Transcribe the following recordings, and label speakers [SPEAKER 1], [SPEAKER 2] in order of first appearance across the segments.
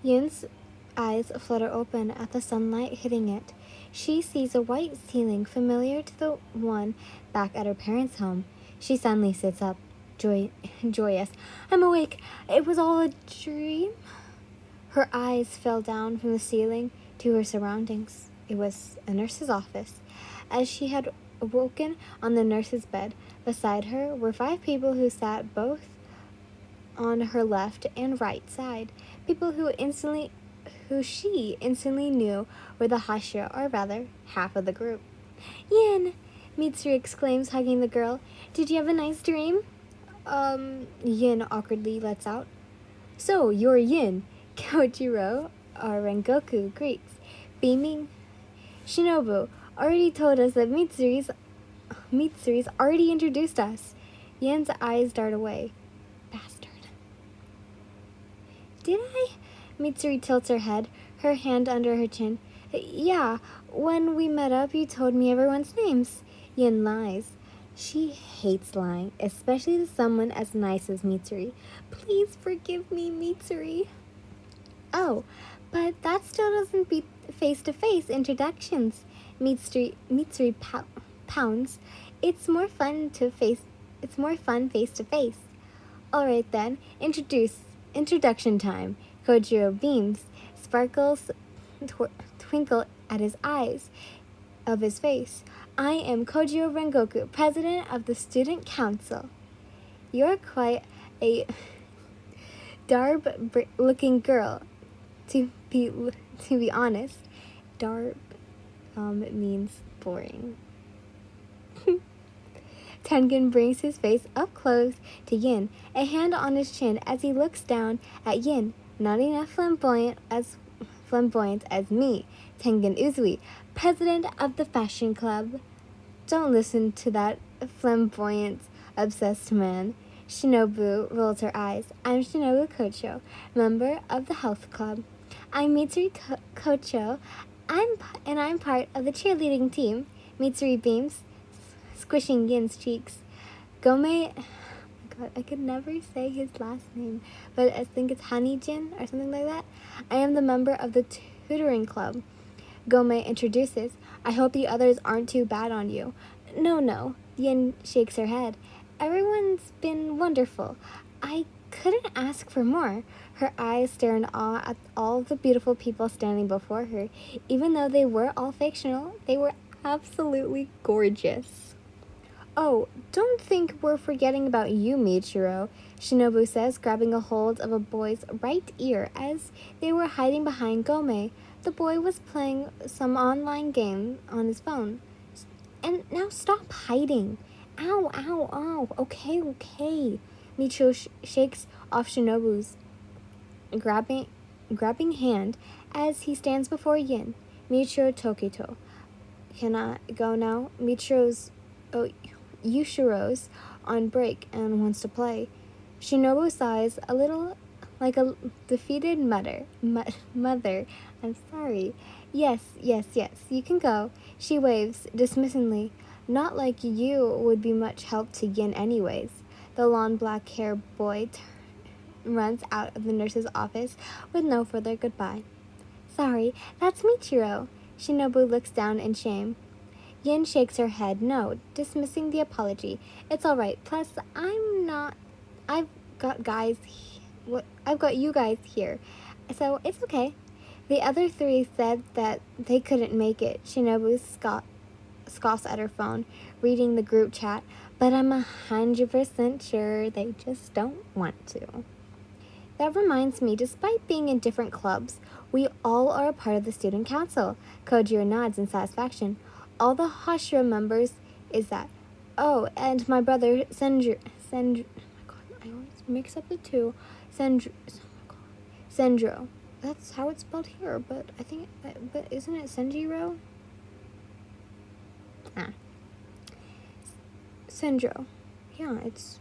[SPEAKER 1] Yin's eyes flutter open at the sunlight hitting it. She sees a white ceiling familiar to the one back at her parents' home. She suddenly sits up, joyous. I'm awake. It was all a dream. Her eyes fell down from the ceiling to her surroundings. It was a nurse's office. As she had awoken on the nurse's bed, beside her were 5 people who sat both on her left and right side. People who she instantly knew were the Hashira, or rather, half of the group. Yin! Mitsuru exclaims, hugging the girl. Did you have a nice dream? Yin awkwardly lets out. So, you're Yin. Kojiro, or Rengoku, greets, beaming. Shinobu already told us that Mitsuru's already introduced us. Yin's eyes dart away. Bastard. Did I? Mitsuri tilts her head, her hand under her chin. Yeah, when we met up, you told me everyone's names. Yin lies. She hates lying, especially to someone as nice as Mitsuri. Please forgive me, Mitsuri. Oh, but that still doesn't beat face-to-face introductions. Mitsuri pounds. It's more fun face to face. All right then, introduction time. Kojiro beams, sparkles twinkle at his eyes of his face. I am Kojiro Rengoku, president of the student council. You're quite a darb-looking girl. To be honest, darb means boring. Tengen brings his face up close to Yin, a hand on his chin as he looks down at Yin, not enough flamboyant as me, Tengen Uzui, president of the fashion club. Don't listen to that flamboyant, obsessed man. Shinobu rolls her eyes. I'm Shinobu Kocho, member of the health club. I'm Mitsuri Kocho, I'm part of the cheerleading team. Mitsuri beams, squishing Yin's cheeks. Gome, oh my god, I could never say his last name, but I think it's Hanijin or something like that. I am the member of the tutoring club. Gome introduces. I hope the others aren't too bad on you. No. Yin shakes her head. Everyone's been wonderful. I couldn't ask for more. Her eyes stare in awe at all the beautiful people standing before her. Even though they were all fictional, they were absolutely gorgeous. Oh, don't think we're forgetting about you, Michiro, Shinobu says, grabbing a hold of a boy's right ear as they were hiding behind Gome. The boy was playing some online game on his phone. And now stop hiding. Ow. Okay. Michiro shakes off Shinobu's grabbing hand as he stands before Yin. Michiro Tokito. Can I go now? Yushiro's on break and wants to play. Shinobu sighs a little like a defeated mother. I'm sorry. Yes, you can go. She waves dismissingly. Not like you would be much help to Yin anyways. The long black hair boy runs out of the nurse's office with no further goodbye. Sorry, that's Michiro. Shinobu looks down in shame. Yin shakes her head no, dismissing the apology. It's all right. Plus, I've got you guys here, so it's okay. The other 3 said that they couldn't make it. Shinobu scoffs at her phone, reading the group chat, but I'm 100% sure they just don't want to. That reminds me, despite being in different clubs, we all are a part of the student council. Kojiro nods in satisfaction. All the Hashira members is that. Oh, and my brother Sendro. Oh my god, I always mix up the two. Sendro. That's how it's spelled here, but isn't it Senjiro? Sendro. Yeah, it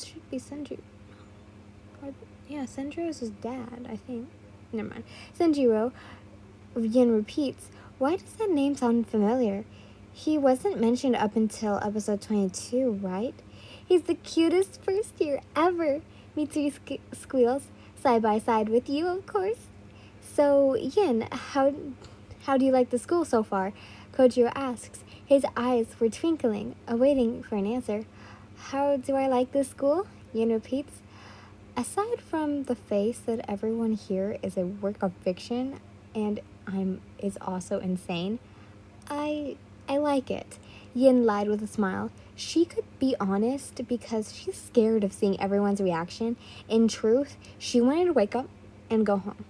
[SPEAKER 1] should be Senjiro. Yeah, Sendro is his dad, I think. Never mind. Senjiro, Yin repeats. Why does that name sound familiar? He wasn't mentioned up until episode 22, right? He's the cutest first year ever, Mitsuri squeals. side by side with you, of course. So, Yin, how do you like the school so far? Kojiro asks. His eyes were twinkling, awaiting for an answer. How do I like this school? Yin repeats. Aside from the face that everyone here is a work of fiction and is also insane, I like it. Yin lied with a smile. She could be honest because she's scared of seeing everyone's reaction. In truth, she wanted to wake up and go home.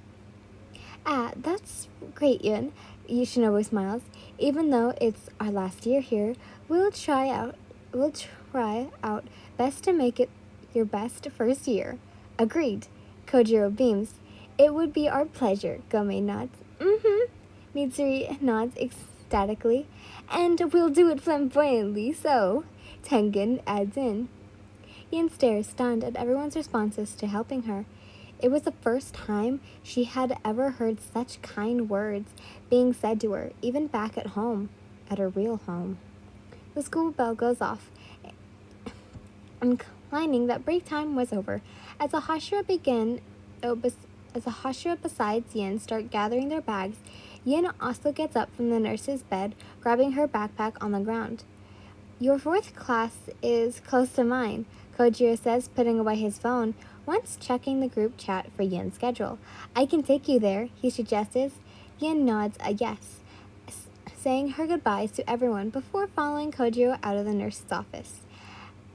[SPEAKER 1] Ah, that's great, Yin. Shinobu smiles. Even though it's our last year here, we'll try out best to make it your best first year. Agreed. Kojiro beams. It would be our pleasure, Gomei nods. Mm-hmm. Mitsuri nods ecstatically. And we'll do it flamboyantly, so Tengen adds in. Yin stares, stunned at everyone's responses to helping her. It was the first time she had ever heard such kind words being said to her, even back at home, at her real home. The school bell goes off, implying that break time was over. As the Hashira besides Yin start gathering their bags, Yin also gets up from the nurse's bed, grabbing her backpack on the ground. Your fourth class is close to mine, Kojiro says, putting away his phone, once checking the group chat for Yin's schedule. I can take you there, he suggested. Yin nods a yes, saying her goodbyes to everyone before following Kojiro out of the nurse's office.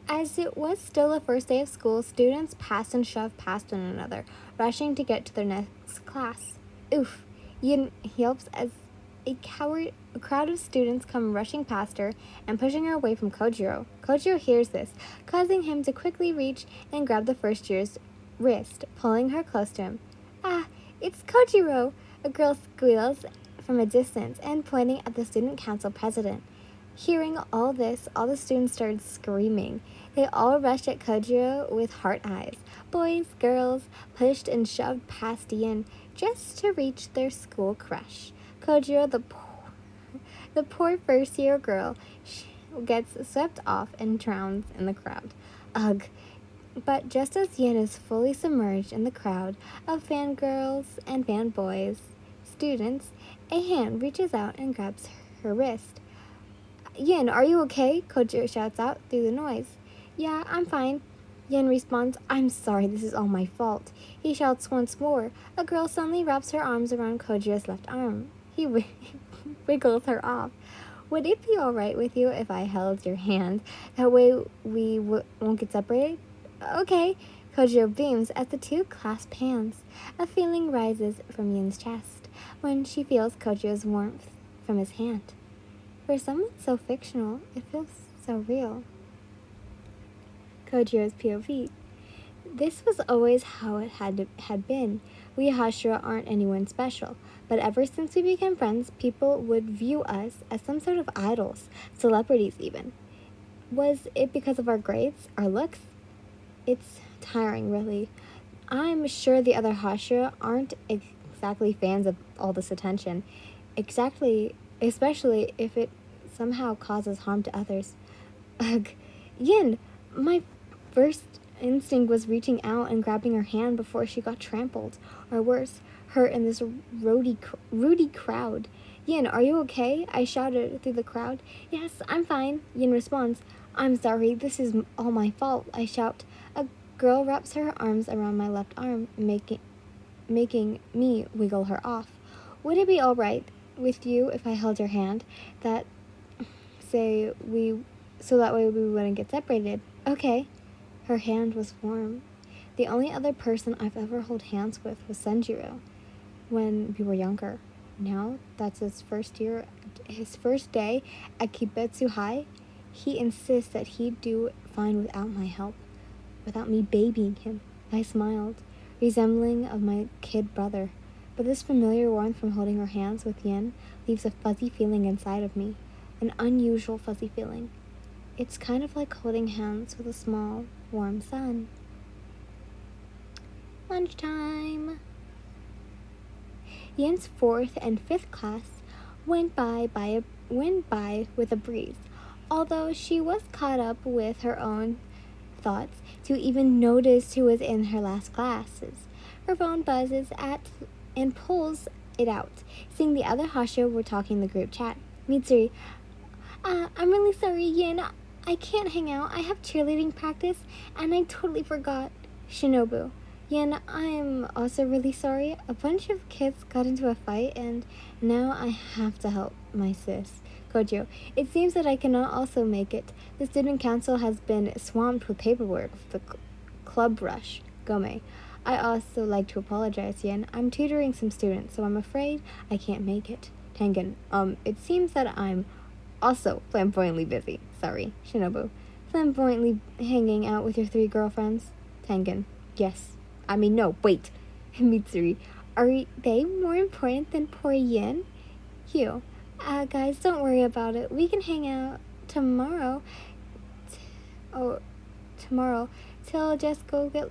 [SPEAKER 1] As it was still the first day of school, students passed and shoved past one another, rushing to get to their next class. Oof, Yin yelps as a crowd of students come rushing past her and pushing her away from Kojiro. Kojiro hears this, causing him to quickly reach and grab the first year's wrist, pulling her close to him. Ah, it's Kojiro! A girl squeals from a distance and pointing at the student council president. Hearing all this, all the students started screaming. They all rushed at Kojiro with heart eyes. Boys, girls, pushed and shoved past Yin just to reach their school crush. Kojiro, the poor first-year girl, gets swept off and drowns in the crowd. Ugh. But just as Yin is fully submerged in the crowd of fangirls and fanboys, students, a hand reaches out and grabs her wrist. Yin, are you okay? Kojiro shouts out through the noise. Yeah, I'm fine. Yin responds, I'm sorry, this is all my fault. He shouts once more. A girl suddenly wraps her arms around Kojiro's left arm. He wiggles her off. Would it be alright with you if I held your hand? That way we won't get separated? Okay. Kojiro beams as the two clasp hands. A feeling rises from Yin's chest when she feels Kojiro's warmth from his hand. For someone so fictional, it feels so real. Kojiro's POV. This was always how it had been. We Hashira aren't anyone special, but ever since we became friends, people would view us as some sort of idols, celebrities even. Was it because of our grades, our looks? It's tiring, really. I'm sure the other Hashira aren't exactly fans of all this attention, especially if it somehow causes harm to others. Ugh. Yin, my first instinct was reaching out and grabbing her hand before she got trampled, or worse, hurt in this rowdy crowd. Yin, are you okay? I shouted through the crowd. Yes, I'm fine, Yin responds. I'm sorry, this is all my fault, I shout. A girl wraps her arms around my left arm, making me wiggle her off. Would it be alright with you if I held your hand? So that way we wouldn't get separated. Okay. Her hand was warm. The only other person I've ever held hands with was Senjiro when we were younger. Now that's his first day at Kibetsu High, he insists that he'd do fine without my help, without me babying him. I smiled, resembling of my kid brother, but this familiar warmth from holding her hands with Yin leaves a fuzzy feeling inside of me, an unusual fuzzy feeling. It's kind of like holding hands with a small, warm sun. Lunchtime. Yin's fourth and fifth class went by with a breeze, although she was caught up with her own thoughts to even notice who was in her last classes. Her phone buzzes at and pulls it out, seeing the other Hashira were talking in the group chat. Mitsuri, I'm really sorry, Yin. I can't hang out. I have cheerleading practice, and I totally forgot. Shinobu, Yin, I'm also really sorry. A bunch of kids got into a fight, and now I have to help my sis. Kojo, it seems that I cannot also make it. The student council has been swamped with paperwork for the club rush. Gome, I also like to apologize, Yin. I'm tutoring some students, so I'm afraid I can't make it. Tengen, it seems that I'm also flamboyantly busy. Sorry. Shinobu, flamboyantly hanging out with your 3 girlfriends? Tengen, yes. No, wait. Mitsuri, are they more important than poor Yin? Hugh, guys, don't worry about it. We can hang out tomorrow. Tomorrow till just go get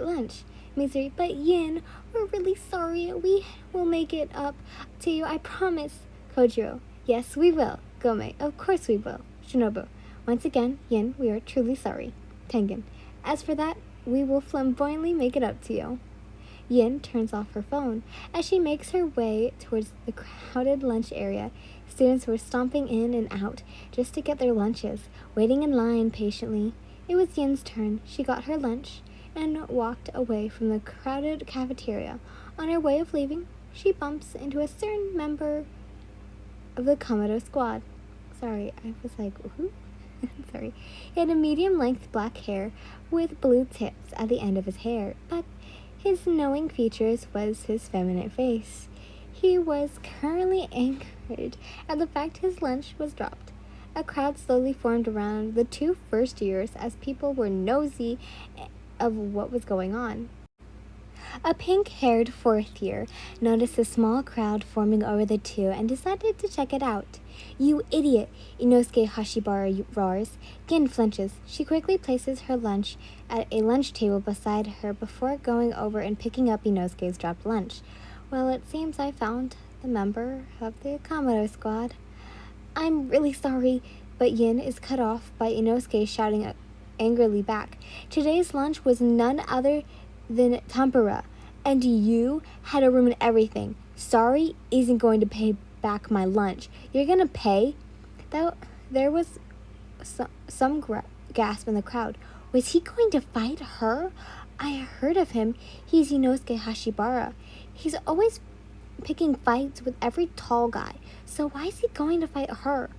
[SPEAKER 1] lunch. Mitsuri, but Yin, we're really sorry. We will make it up to you, I promise. Kojiro, yes, we will. Gome, of course we will. Shinobu, once again, Yin, we are truly sorry. Tengen, as for that, we will flamboyantly make it up to you. Yin turns off her phone. As she makes her way towards the crowded lunch area, students were stomping in and out just to get their lunches, waiting in line patiently. It was Yin's turn. She got her lunch and walked away from the crowded cafeteria. On her way of leaving, she bumps into a certain member of the Komodo squad. Sorry, I was like, who? Sorry. He had a medium-length black hair with blue tips at the end of his hair, but his knowing features was his feminine face. He was currently angered at the fact his lunch was dropped. A crowd slowly formed around the 2 first years as people were nosy of what was going on. A pink-haired 4th year noticed a small crowd forming over the 2 and decided to check it out. You idiot! Inosuke Hashibara roars. Gin flinches. She quickly places her lunch at a lunch table beside her before going over and picking up Inosuke's dropped lunch. Well, it seems I found the member of the Komodo squad. I'm really sorry, but Yin is cut off by Inosuke shouting angrily back. Today's lunch was none other than tempura, and you had to ruin everything. Sorry isn't going to pay back my lunch. You're gonna pay? There was some gasp in the crowd. Was he going to fight her? I heard of him. He's Inosuke Hashibara. He's always picking fights with every tall guy. So why is he going to fight her?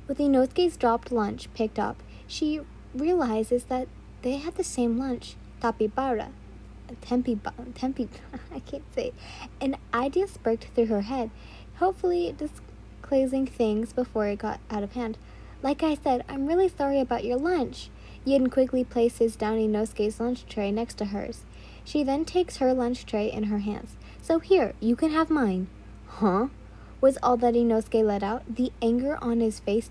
[SPEAKER 1] With Inosuke's dropped lunch picked up, she realizes that they had the same lunch. Tapibara. Tempi, I can't say it. An idea sparked through her head, hopefully disclosing things before it got out of hand. Like I said, I'm really sorry about your lunch. Yin quickly places down Inosuke's lunch tray next to hers. She then takes her lunch tray in her hands. So here, you can have mine. Huh? Was all that Inosuke let out. The anger on his face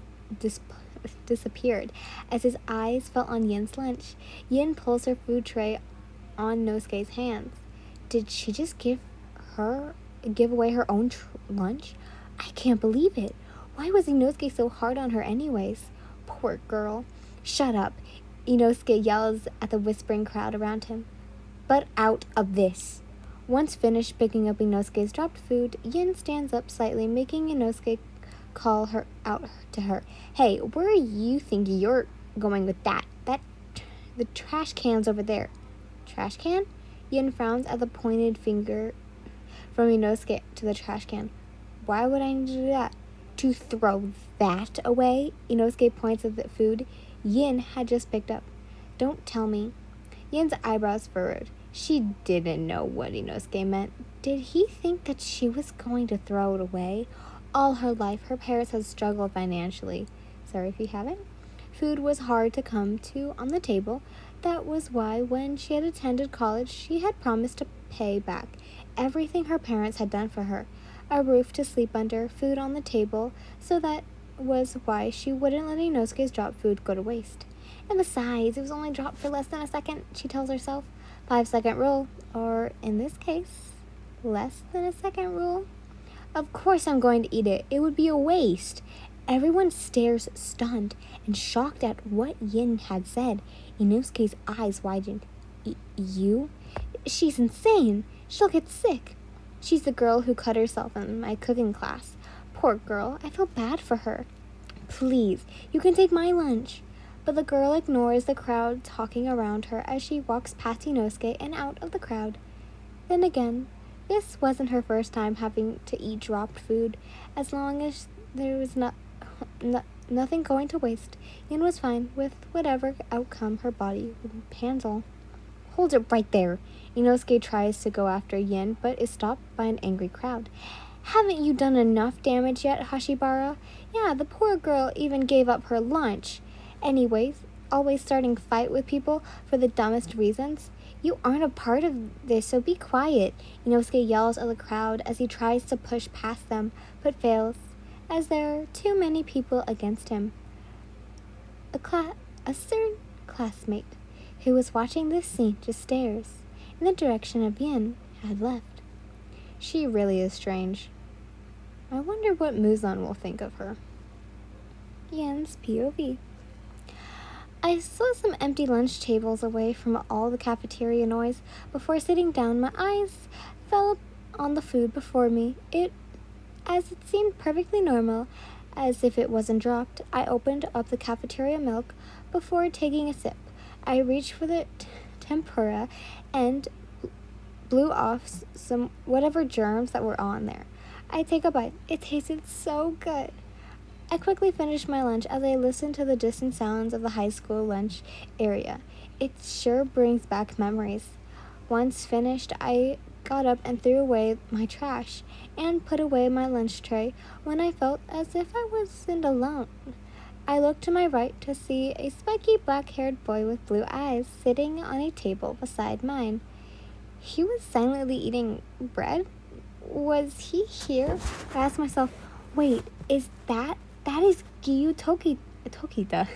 [SPEAKER 1] disappeared as his eyes fell on Yin's lunch. Yin pulls her food tray on Inosuke's hands. Did she just give away her own lunch? I can't believe it. Why was Inosuke so hard on her anyways? Poor girl. Shut up. Inosuke yells at the whispering crowd around him. But out of this. Once finished picking up Inosuke's dropped food, Yin stands up slightly, making Inosuke call her out to her. Hey, where you think you're going with that? The trash can's over there. Trash can? Yin frowns at the pointed finger from Inosuke to the trash can. Why would I need to do that? To throw that away? Inosuke points at the food Yin had just picked up. Don't tell me. Yin's eyebrows furrowed. She didn't know what Inosuke meant. Did he think that she was going to throw it away? All her life, her parents had struggled financially. Sorry if you haven't. Food was hard to come to on the table. That was why, when she had attended college, she had promised to pay back everything her parents had done for her. A roof to sleep under, food on the table, so that was why she wouldn't let Inosuke's dropped food go to waste. And besides, it was only dropped for less than a second, she tells herself. 5-second rule, or in this case, less than a second rule. Of course I'm going to eat it. It would be a waste. Everyone stares stunned and shocked at what Yin had said. Inosuke's eyes widened. You? She's insane. She'll get sick. She's the girl who cut herself in my cooking class. Poor girl, I feel bad for her. Please, you can take my lunch. But the girl ignores the crowd talking around her as she walks past Inosuke and out of the crowd. Then again, this wasn't her first time having to eat dropped food. As long as there was nothing going to waste, Yin was fine with whatever outcome her body would handle. Hold it right there. Inosuke tries to go after Yin, but is stopped by an angry crowd. Haven't you done enough damage yet, Hashibara? Yeah, the poor girl even gave up her lunch. Anyways, always starting fight with people for the dumbest reasons. You aren't a part of this, so be quiet. Inosuke yells at the crowd as he tries to push past them, but fails, as there are too many people against him. A certain classmate who was watching this scene just stares in the direction of Yin had left. She really is strange. I wonder what Muzan will think of her. Yin's POV. I saw some empty lunch tables away from all the cafeteria noise. Before sitting down, my eyes fell on the food before me. As it seemed perfectly normal, as if it wasn't dropped. I opened up the cafeteria milk before taking a sip. I reached for the tempura and blew off some whatever germs that were on there. I take a bite. It tasted so good. I quickly finished my lunch as I listened to the distant sounds of the high school lunch area. It sure brings back memories. Once finished, I got up and threw away my trash and put away my lunch tray when I felt as if I wasn't alone. I looked to my right to see a spiky black-haired boy with blue eyes sitting on a table beside mine. He was silently eating bread? Was he here? I asked myself, wait, is that is Giyu Tokita.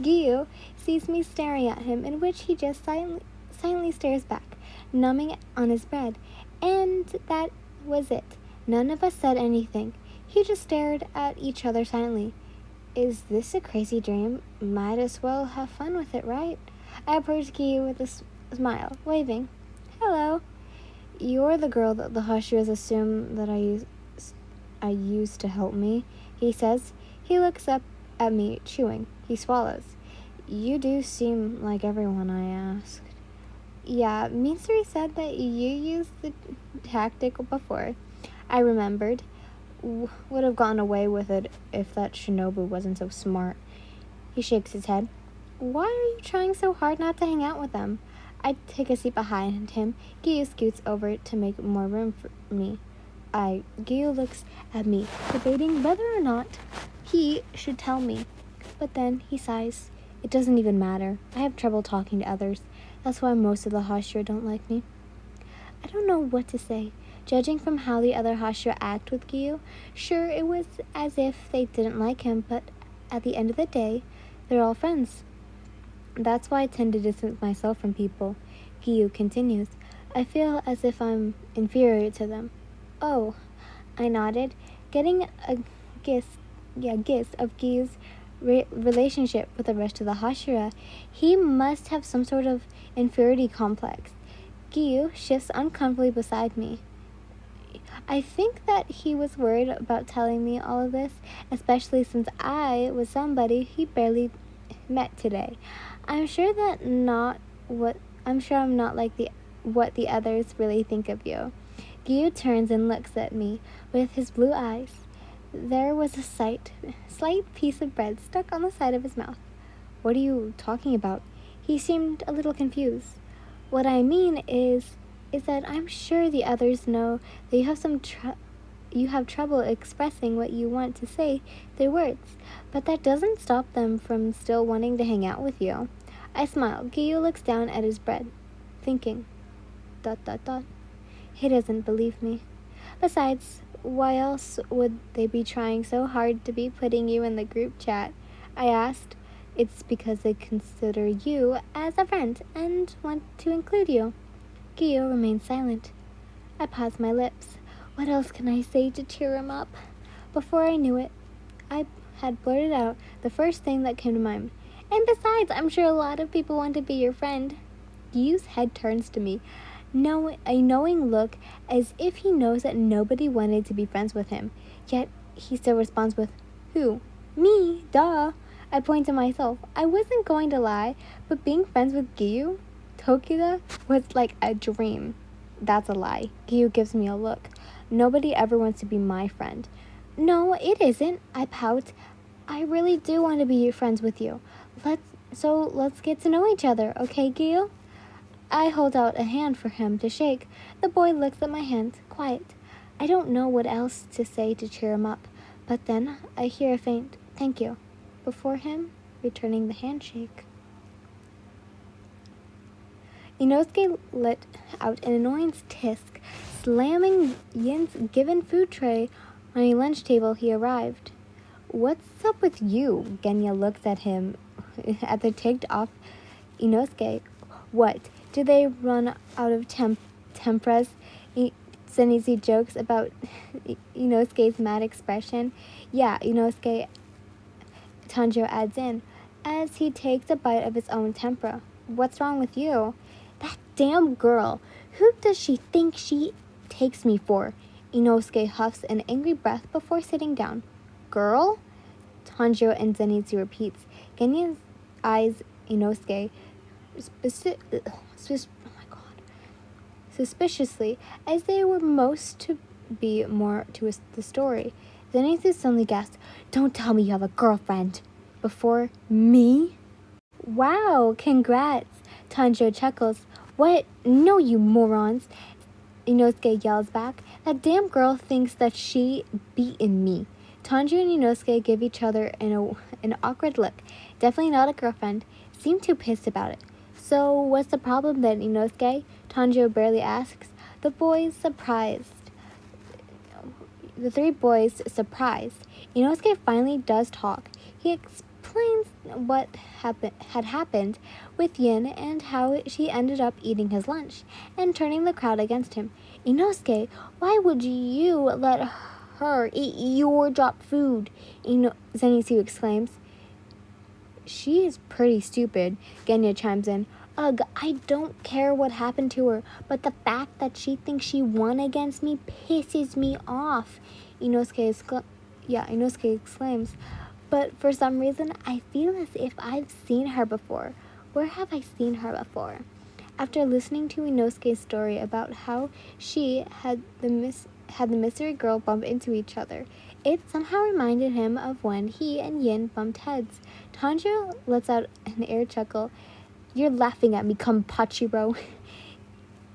[SPEAKER 1] Giyu sees me staring at him, in which he just silently stares back, numbing on his bread. And that was it. None of us said anything. He just stared at each other silently. Is this a crazy dream? Might as well have fun with it, right? I approached Giyu with a smile, waving. Hello. You're the girl that the Hashiras assume that I used to help me, he says. He looks up at me, chewing. He swallows. You do seem like everyone I asked. Yeah, Misuri said that you used the tactic before. I remembered. Would have gotten away with it if that shinobu wasn't so smart. He shakes his head. Why are you trying so hard not to hang out with them? I take a seat behind him. Giyu scoots over to make more room for me. Giyu looks at me, debating whether or not he should tell me. But then he sighs. It doesn't even matter. I have trouble talking to others. That's why most of the Hashira don't like me. I don't know what to say. Judging from how the other Hashira act with Giyu, sure, it was as if they didn't like him, but at the end of the day, they're all friends. That's why I tend to distance myself from people. Giyu continues. I feel as if I'm inferior to them. Oh, I nodded, getting a gist of Giyu's relationship with the rest of the Hashira. He must have some sort of inferiority complex. Giyu shifts uncomfortably beside me. I think that he was worried about telling me all of this, especially since I was somebody he barely met today. I'm sure I'm not like what the others really think of you. Giyu turns and looks at me with his blue eyes. There was a slight piece of bread stuck on the side of his mouth. What are you talking about? He seemed a little confused. What I mean is that I'm sure the others know that you have trouble expressing what you want to say through words, but that doesn't stop them from still wanting to hang out with you. I smile. Giyu looks down at his bread, thinking. ... He doesn't believe me. Besides, why else would they be trying so hard to be putting you in the group chat? I asked. It's because they consider you as a friend and want to include you. Giyu remained silent. I paused my lips. What else can I say to cheer him up? Before I knew it, I had blurted out the first thing that came to mind. And besides, I'm sure a lot of people want to be your friend. Gyu's head turns to me, a knowing look as if he knows that nobody wanted to be friends with him. Yet he still responds with, "Who? Me, duh." I point to myself. I wasn't going to lie, but being friends with Gyu, Tokida, was like a dream. That's a lie. Gyu gives me a look. Nobody ever wants to be my friend. No, it isn't. I pout. I really do want to be friends with you. Let's get to know each other, okay, Gyu? I hold out a hand for him to shake. The boy looks at my hand, quiet. I don't know what else to say to cheer him up, but then I hear a faint "thank you" before him returning the handshake. Inosuke let out an annoying tisk, slamming Yin's given food tray on a lunch table he arrived. "What's up with you?" Genya looks at him at the ticked off Inosuke. "What? Do they run out of temperas?" Zenitsu jokes about Inosuke's mad expression. "Yeah," Inosuke, Tanjiro adds in, as he takes a bite of his own tempura. "What's wrong with you?" "That damn girl! Who does she think she takes me for?" Inosuke huffs an angry breath before sitting down. "Girl?" Tanjiro and Zenitsu repeats. Genya's eyes Inosuke suspiciously, as they were most to be more to the story. Zenitsu suddenly gasped, "Don't tell me you have a girlfriend." "Before me?" "Wow, congrats." Tanjiro chuckles. "What? No, you morons." Inosuke yells back. "That damn girl thinks that she beaten me." Tanjiro and Inosuke give each other an awkward look. Definitely not a girlfriend. Seem too pissed about it. "So, what's the problem then, Inosuke?" Tanjiro barely asks. The three boys surprised. Inosuke finally does talk. He explains what had happened with Yin and how she ended up eating his lunch and turning the crowd against him. "Inosuke, why would you let her eat your dropped food?" Zenitsu exclaims. "She is pretty stupid," Genya chimes in. "Ugh, I don't care what happened to her, but the fact that she thinks she won against me pisses me off," Inosuke exclaims. "But for some reason, I feel as if I've seen her before. Where have I seen her before?" After listening to Inosuke's story about how she had the mystery girl bump into each other, it somehow reminded him of when he and Yin bumped heads. Tanjiro lets out an air chuckle. "You're laughing at me, Kompachiro."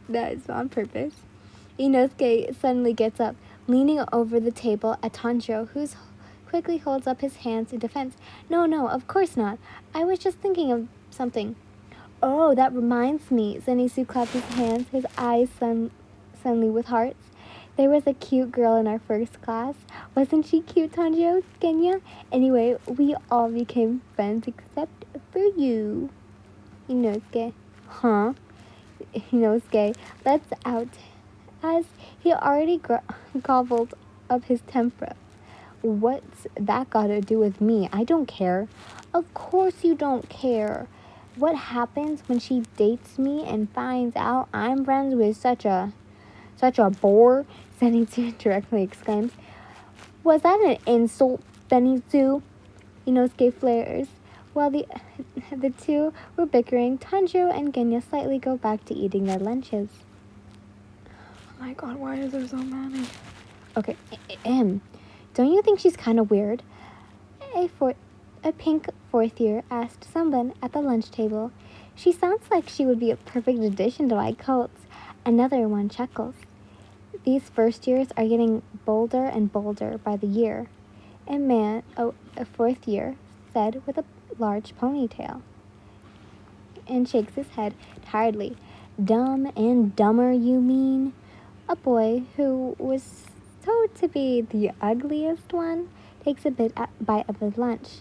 [SPEAKER 1] That is on purpose. Inosuke suddenly gets up, leaning over the table at Tanjiro, who quickly holds up his hands in defense. No, of course not. I was just thinking of something." "Oh, that reminds me." Zenitsu claps his hands, his eyes suddenly with hearts. "There was a cute girl in our first class. Wasn't she cute, Tanjiro, Genya? Anyway, we all became friends except for you." Inosuke. "Huh?" Inosuke lets out as he already gobbled up his tempura. "What's that got to do with me? I don't care." "Of course you don't care. What happens when she dates me and finds out I'm friends with such a bore?" Zenitsu directly exclaims. "Was that an insult, Zenitsu?" Inosuke flares. While the two were bickering, Tanjiro and Genya slightly go back to eating their lunches. Oh my god, why is there so many? Okay, don't you think she's kind of weird? A pink fourth year asked someone at the lunch table. "She sounds like she would be a perfect addition to my cults." Another one chuckles. "These first years are getting bolder and bolder by the year," a fourth year, said with a large ponytail, and shakes his head tiredly. "Dumb and dumber, you mean?" A boy who was told to be the ugliest one takes a bite of his lunch.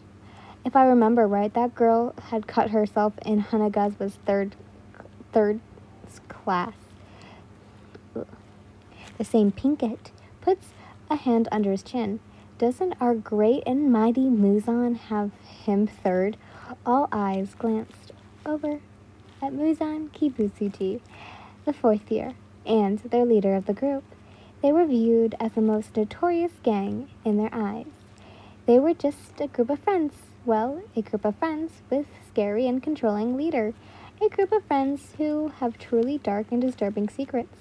[SPEAKER 1] "If I remember right, that girl had cut herself in Hanaga's third class." The same Pinkett puts a hand under his chin. "Doesn't our great and mighty Muzan have him third?" All eyes glanced over at Muzan Kibutsuji, the fourth year, and their leader of the group. They were viewed as the most notorious gang in their eyes. They were just a group of friends. Well, a group of friends with scary and controlling leader. A group of friends who have truly dark and disturbing secrets.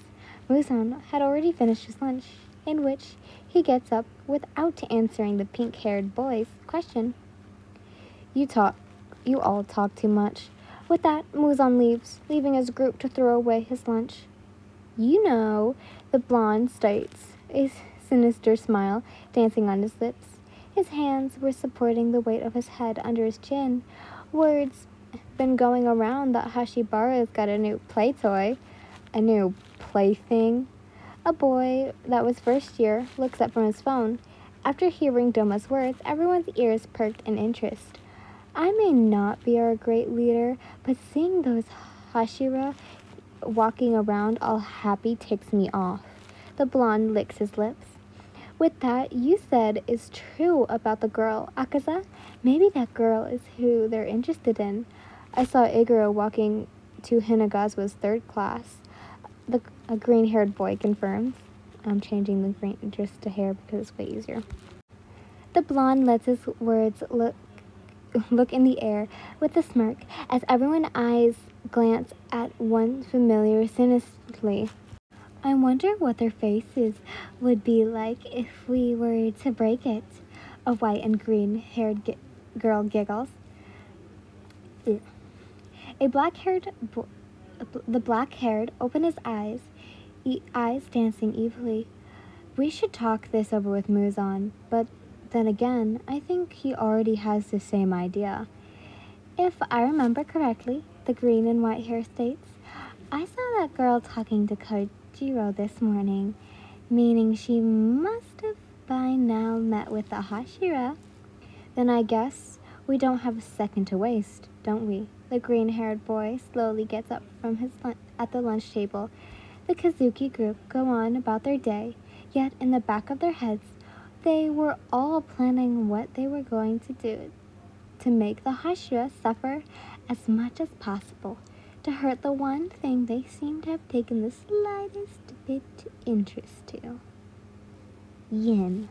[SPEAKER 1] Muzan had already finished his lunch, in which he gets up without answering the pink-haired boy's question. You all talk too much. With that, Muzan leaves, leaving his group to throw away his lunch. You know, the blonde states, a sinister smile dancing on his lips. His hands were supporting the weight of his head under his chin. Words been going around that Hashibara's got a new play toy, a new plaything. A boy that was first year looks up from his phone. After hearing Doma's words, everyone's ears perked in interest. I may not be our great leader, but seeing those Hashira walking around all happy ticks me off. The blonde licks his lips. With that you said is true about the girl, Akaza. Maybe that girl is who they're interested in. I saw Iguro walking to Hinagawa's third class. A green-haired boy confirms. I'm changing the green just to hair because it's way easier. The blonde lets his words look in the air with a smirk as everyone's eyes glance at one familiar sinisterly. I wonder what their faces would be like if we were to break it. A white and green-haired girl giggles. Ew. The black-haired opened his eyes dancing evilly. We should talk this over with Muzan, but then again, I think he already has the same idea. If I remember correctly, the green and white hair states, I saw that girl talking to Kojiro this morning, meaning she must have by now met with the Hashira. Then I guess we don't have a second to waste, don't we? The green-haired boy slowly gets up from at the lunch table. The Kazuki group go on about their day, yet in the back of their heads, they were all planning what they were going to do to make the Hashira suffer as much as possible, to hurt the one thing they seem to have taken the slightest bit interest to. Yin.